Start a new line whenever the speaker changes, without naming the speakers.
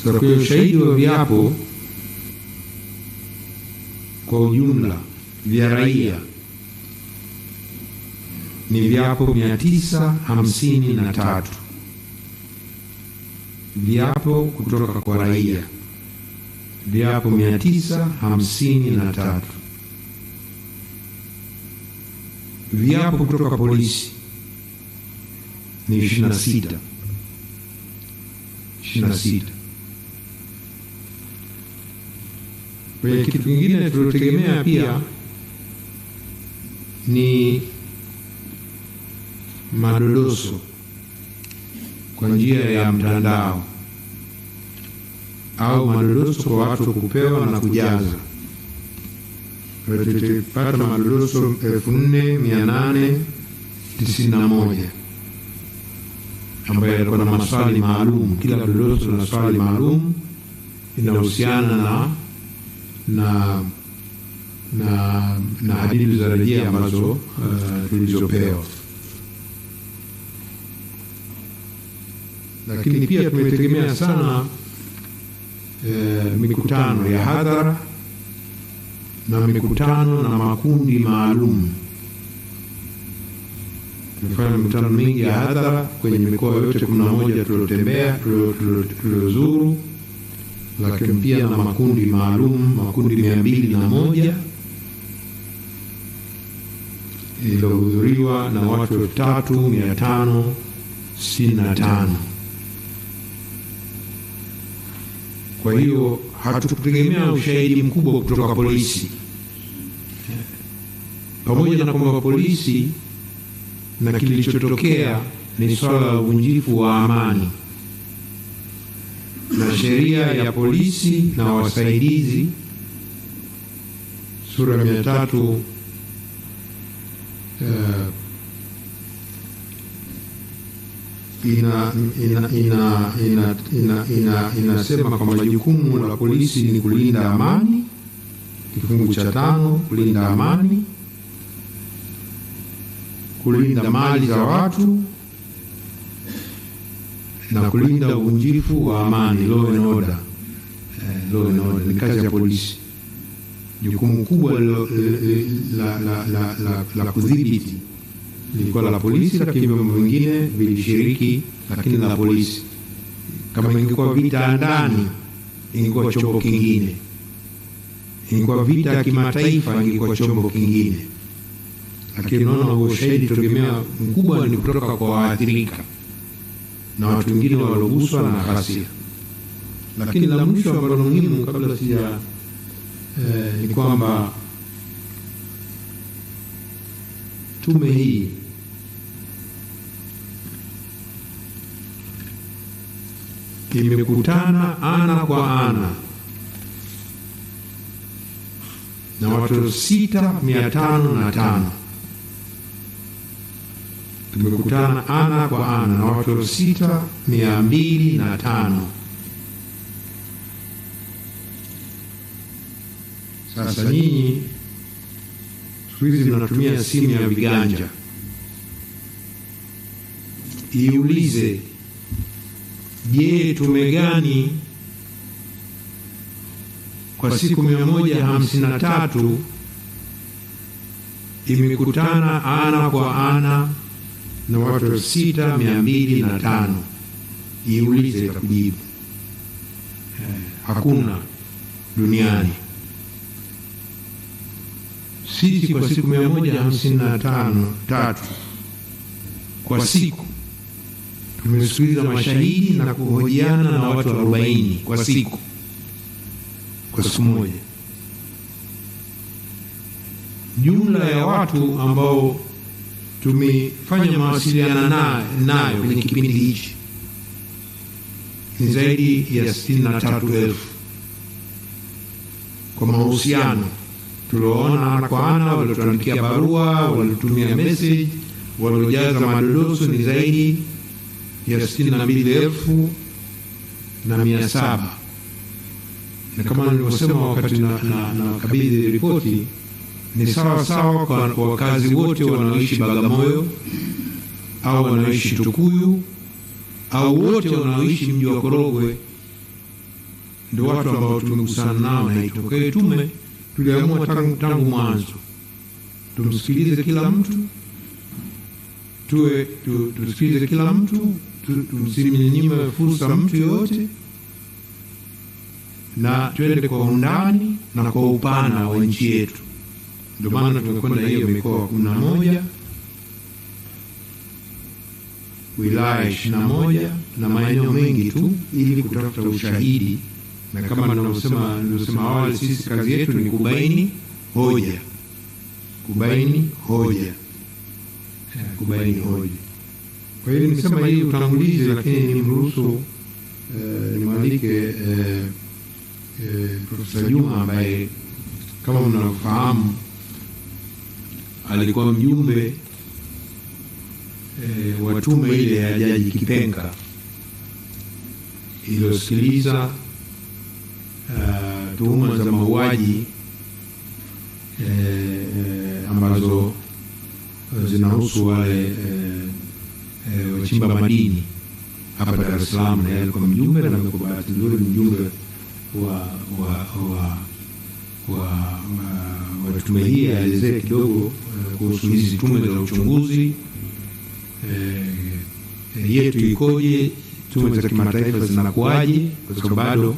Sasa kwa ushahidi wa viapo kwa ujumla vya raia ni viapo 953. Viapo kutoka kwa raia, viapo 953. Viapo kutoka kwa polisi ni 26. Kwa kitu kingine tulotegemea pia ni madodoso kwa njia ya mtandao au madodoso kwa watu kupewa na kujaza. Tulipata madodoso 4891 ambayo yalikuwa na maswali maalum. Kila dodoso na swali maalum inahusiana na hadithi za rejea ambazo tulizopewa. Lakini pia tumetegemea sana mikutano ya hadhara na mikutano na makundi maalum. Tumefanya mikutano mingi ya hadhara kwenye mikoa yote 11 tuliyotembea, tuliozuru, lakini pia na makundi maalum, makundi 201 iliyohudhuriwa na watu 3565. Kwa hiyo hatukutegemea ushahidi mkubwa kutoka polisi, pamoja na kwamba polisi na kilichotokea ni swala la uvunjifu wa amani, na sheria ya polisi na wasaidizi sura 300 inasema kwamba jukumu la polisi ni kulinda amani. Kifungu cha 5, kulinda amani, kulinda mali za watu na kulinda uvunjifu wa amani, law and order. Law and order ni kazi ya polisi. Jukumu kubwa la kudhibiti lilikuwa la polisi, lakini vyombo vingine vilishiriki, lakini la polisi. Kama ingekuwa vita ndani, ingekuwa chombo kingine. Ingekuwa vita ya kimataifa, ingekuwa chombo kingine. Lakini naona ushahidi tegemea mkubwa ni kutoka kwa waathirika na watu wengine walioguswa na ghasia. Lakini la mwisho ambalo muhimu kabla sija ni kwamba tume hii imekutana ana kwa ana na watu 6505. Tumekutana ana kwa ana na watu 6205. Sasa nyinyi siku hizi mnatumia simu ya viganja, iulize, je, tume gani kwa siku 153 imekutana ana kwa ana na watu 6205? Iulize, itakujibu. Hakuna duniani. Sisi kwa siku 153 kwa siku tumesikiliza mashahidi na kuhojiana na watu 40 kwa siku, kwa siku moja. Jumla ya watu ambao tumefanya mawasiliano nayo kwenye kipindi hichi ni zaidi ya 63,000 kwa mahusiano. Tuliona ana kwa ana, waliotuandikia barua, waliotumia message, waliojaza madodoso ni zaidi ya 62,700. Na kama nilivyosema wakati na kabidhi ripoti, ni sawa sawa kwa wakazi wote wanaoishi Bagamoyo au wanaoishi Tukuyu au wote wanaoishi mji wa Korogwe ndio watu ambao tumegusana nao na itokee tume. Tuliamua tangu mwanzo tumsikilize kila mtu, tusikilize kila mtu, tusimnyime fursa mtu yoyote, na tuende kwa undani na kwa upana wa nchi yetu. Ndio maana tumekwenda hiyo mikoa 11, wilaya 21 na maeneo mengi tu, ili kutafuta ushahidi. Na kama nilivyosema awali, sisi kazi yetu ni kubaini hoja. Kwa hiyo nimesema hii utangulizi, lakini nimruhusu nimwalike Profesa Juma ambaye kama mnafahamu alikuwa mjumbe wa tume ile ya Jaji Kipenga iliyosikiliza tuhuma za mauaji ambazo zinahusu wale wachimba madini hapa Dar es Salaam, na alikuwa mjumbe, na kwa bahati nzuri mjumbe wa tume hii. Aelezee kidogo kuhusu hizi tume za uchunguzi yetu ikoje, tume za kimataifa zinakuaje, kwa sababu bado